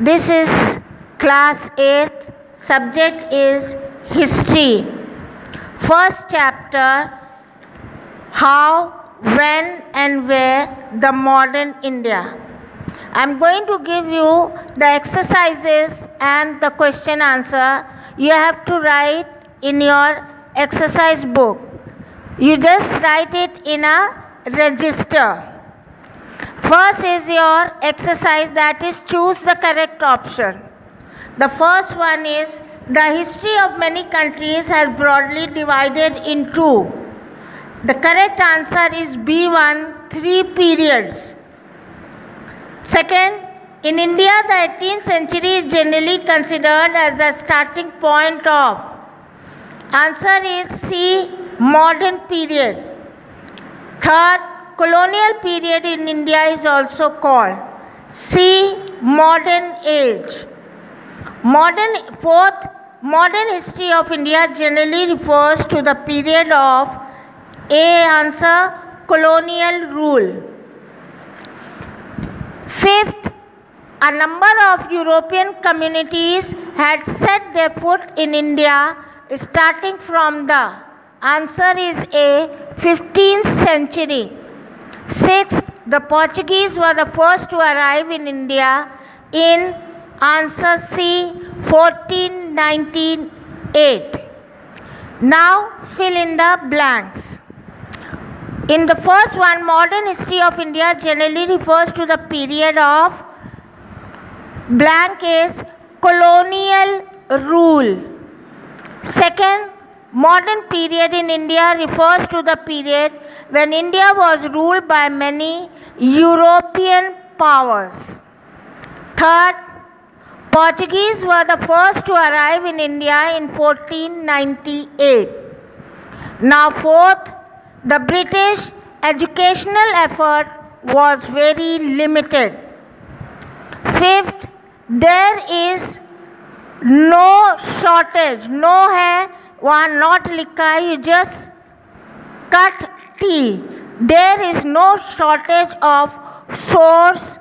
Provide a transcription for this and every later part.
This is class 8. Subject is history. First chapter, how, when and where the modern India. I am going to give you the exercises and the question answer. You have to write in your exercise book. You just write it in a register. First is your exercise, that is choose the correct option. The first one is the history of many countries has broadly divided into. The correct answer is B1, 3 periods. Second, in India, the 18th century is generally considered as the starting point of. Answer is C, modern period. Third, colonial period in India is also called C, modern age. Fourth, modern history of India generally refers to the period of A, answer, colonial rule. Fifth, a number of European communities had set their foot in India starting from the. Answer is A, 15th century. Sixth, the Portuguese were the first to arrive in India in. Answer C, 1498. Now fill in the blanks. In the first one, modern history of India generally refers to the period of blank is colonial rule. Second, modern period in India refers to the period when India was ruled by many European powers. Third, Portuguese were the first to arrive in India in 1498. Now fourth, the British educational effort was very limited. Fifth, there is no shortage, no hai, वहाँ not लिखा है, you just cut T. There is no shortage of source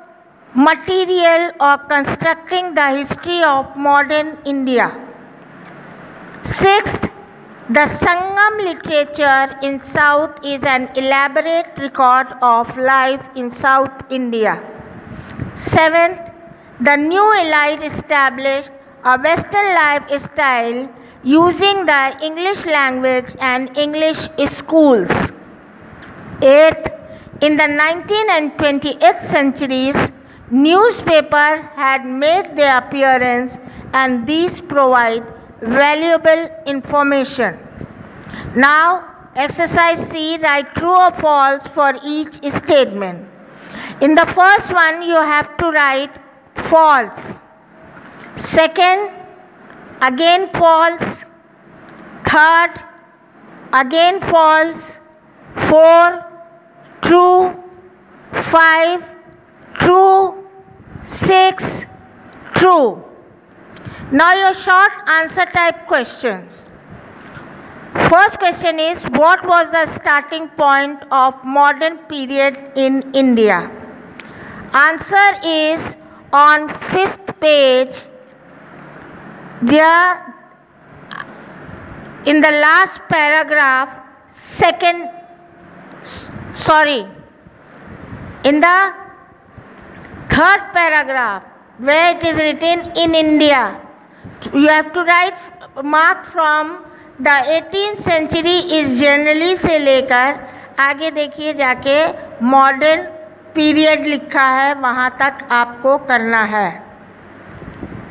material or constructing the history of modern India. Sixth, the Sangam literature in South is an elaborate record of life in South India. Seventh, the new elite established a Western lifestyle using the English language and English schools. Eighth, in the 19th and 20th centuries, newspapers had made their appearance and these provide valuable information. Now, exercise C, write true or false for each statement. In the first one, you have to write false. Second, again false. Third, again false. 4, true. 5, true. 6, true. Now your short answer type questions. First question is, what was the starting point of modern period in India? Answer is on 5th page. There, in the last paragraph, in the 3rd paragraph, where it is written in India, you have to write mark from the 18th century is generally से लेकर आगे देखिए जाके modern period लिखा है, वहाँ तक आपको करना है.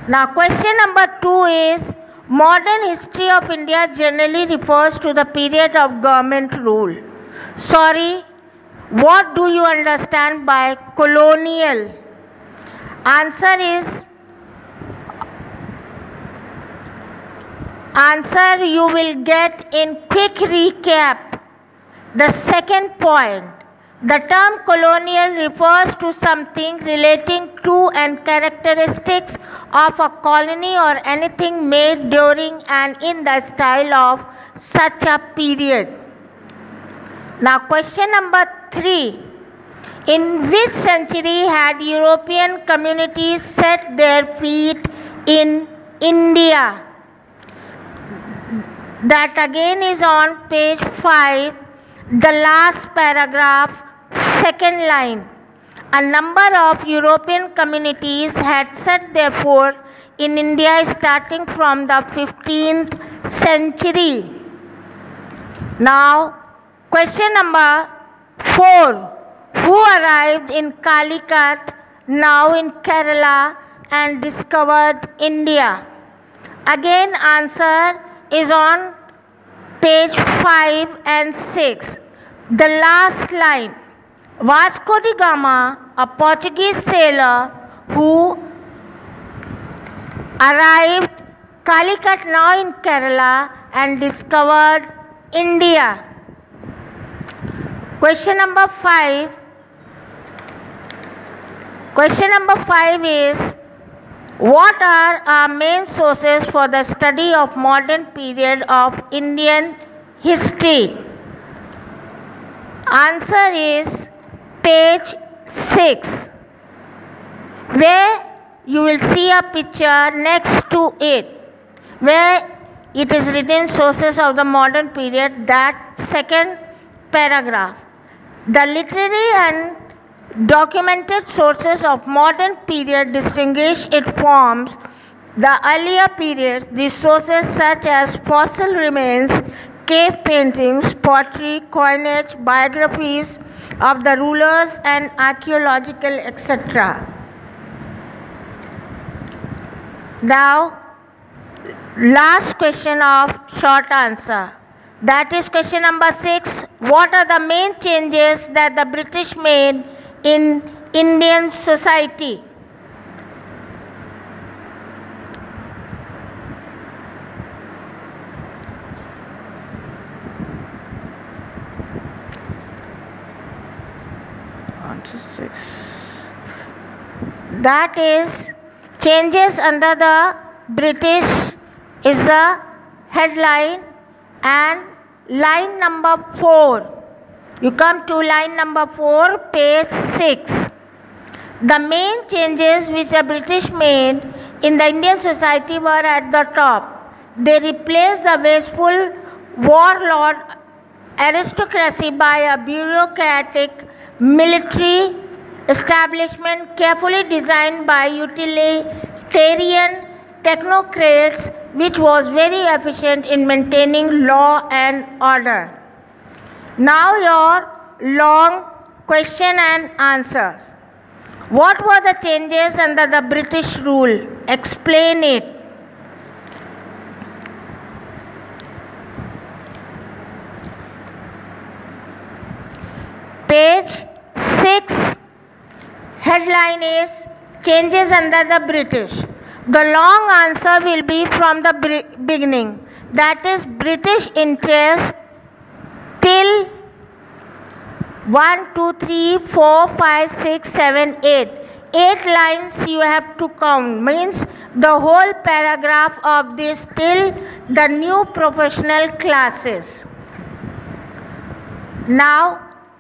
Now question number 2 is, modern history of India generally refers to the period of government rule. Sorry, what do you understand by colonial? Answer you will get in quick recap. The second point, the term colonial refers to something relating to and characteristics of a colony or anything made during and in the style of such a period. Now question number 3. In which century had European communities set their feet in India? That again is on page 5, the last paragraph, second line. A number of European communities had set their foot in India starting from the 15th century. Now, question number 4. Who arrived in Calicut, now in Kerala, and discovered India? Again, answer is on page 5 and 6. The last line. Vasco da Gama, a Portuguese sailor who arrived Calicut, now in Kerala, and discovered India. Question number 5. Question number 5 is, what are our main sources for the study of modern period of Indian history? Answer is page 6, where you will see a picture next to it, where it is written sources of the modern period, that second paragraph. The literary and documented sources of modern period distinguish its forms. The earlier periods, these sources such as fossil remains, cave paintings, pottery, coinage, biographies of the rulers, and archaeological etc. Now, last question of short answer. That is question number 6. What are the main changes that the British made in Indian society? That is, changes under the British is the headline, and line number 4. You come to line number 4, page 6. The main changes which the British made in the Indian society were at the top. They replaced the wasteful warlord aristocracy by a bureaucratic military establishment carefully designed by utilitarian technocrats, which was very efficient in maintaining law and order. Now your long question and answers. What were the changes under the British rule? Explain it. Page 6, headline is changes under the British. The long answer will be from the beginning. That is British interest till 1, 2, 3, 4, 5, 6, 7, 8. 8 lines you have to count. Means the whole paragraph of this till the new professional classes. Now,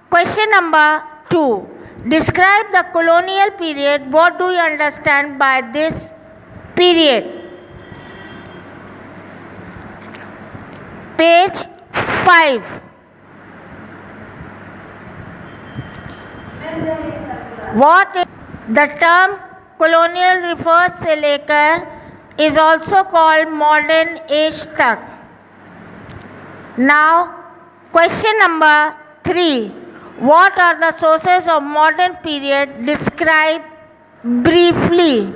question number 2. Describe the colonial period. What do you understand by this period? Page 5. What is the term colonial refers से लेकर is also called modern age तक. Now, question number 3. What are the sources of modern period? Describe briefly.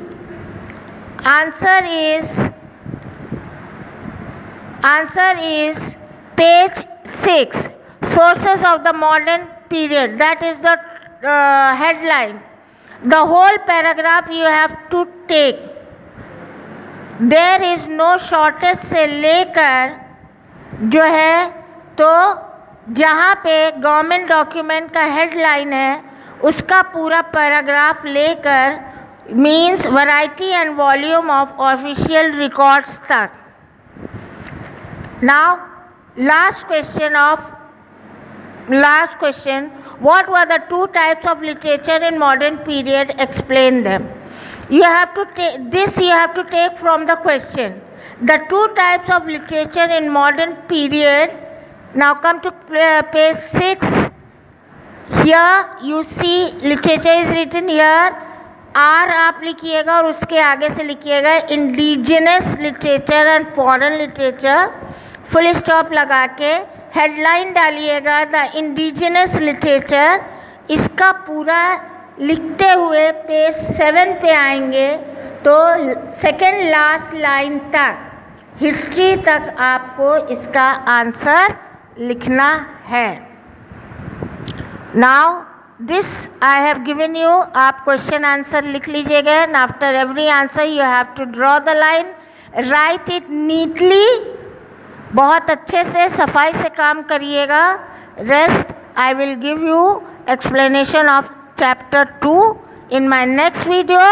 Answer is page 6. Sources of the modern period. That is the headline. The whole paragraph you have to take. There is no shortest से लेकर जो है तो जहाँ पे government document का headline है उसका पूरा पैराग्राफ लेकर means variety and volume of official records तक. Now last question. What were the two types of literature in modern period? Explain them. You have to take this. You have to take from the question. The two types of literature in modern period. Now come to page 6. Here you see literature is written here. R आप लिखिएगा और उसके आगे से लिखिएगा indigenous literature and foreign literature, full stop लगा के headline डालिएगा द इंडिजिनस लिटरेचर। इसका पूरा लिखते हुए पेज 7 पे आएंगे तो सेकेंड लास्ट लाइन तक हिस्ट्री तक आपको इसका आंसर लिखना है। Now this I have given you, आप क्वेश्चन आंसर लिख लीजिएगा and after every answer you have to draw the line, write it neatly. बहुत अच्छे से सफाई से काम करिएगा। Rest I will give you explanation of chapter 2 in my next video.